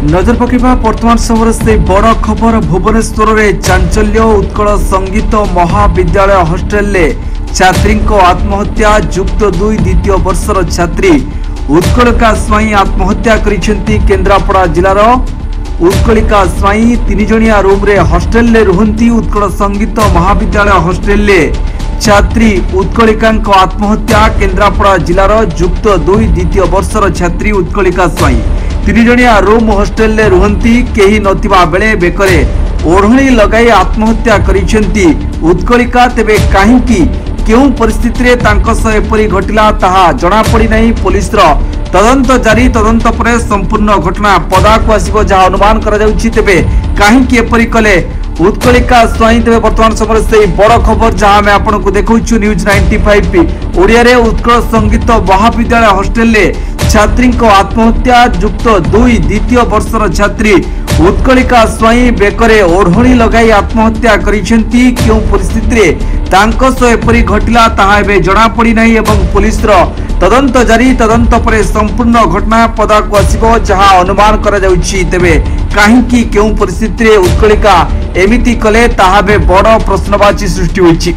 नजर पकेबा वर्तमान समय से बड़ खबर भुवनेश्वर में चांचल्य उत्कल संगीत महाविद्यालय हॉस्टेल छात्री आत्महत्या युक्त 2 द्वितीय वर्षर छात्री उत्कलिका स्वाई आत्महत्या करिसेंती। केन्द्रापड़ा जिलार उत्कलिका स्वाई 3 जणिया रूम रे हॉस्टेल रुहंती। उत्कल संगीत महाविद्यालय हॉस्टेल छात्री उत्कलिका आत्महत्या। केन्द्रापड़ा जिलार युक्त 2 द्वितीय वर्षर छात्री उत्कलिका स्वाई 3 जणिया रूम हॉस्टेल रुहंती। केही नथिबा बेले बेकरे ओढ़णी लगाई आत्महत्या करिसेंती उत्कलिका। तेबे काहींकी केउं परिस्थिति रे तांको सह एपरि घटिला ताहा जणा पड़ी नहीं। पुलिस रो तदंत जारी। तदंत परे संपूर्ण घटना पदाकु आसीबो जहा अनुमान करा जाउछि। तेबे काहींकी एपरि कले उत्कलिका स्वाई। तेबे वर्तमान समय से बड़ खबर जहां आम आपको देखु न्यूज 95 ओडिया रे उत्कल संगीत महाविद्यालय हॉस्टेल छात्री आत्महत्या युक्त 2 द्वितीय वर्षर छात्री उत्कलिका स्वाई बेकरे ओढ़णी लगाई आत्महत्या करिसेंती। केउं परिस्थिति रे तांको सह एपरि घटिला ताहा एबे जणा पड़ी नाही एवं पुलिस रो तदंत जारी। तदंत परे संपूर्ण घटना पदाकु आसीबो जहां अनुमान करा जाउछि। तेबे काहींकी केउं परिस्थिति रे उत्कलिका एमिति कले ताहा बे बड़ प्रश्नवाची सृष्टि होइछि।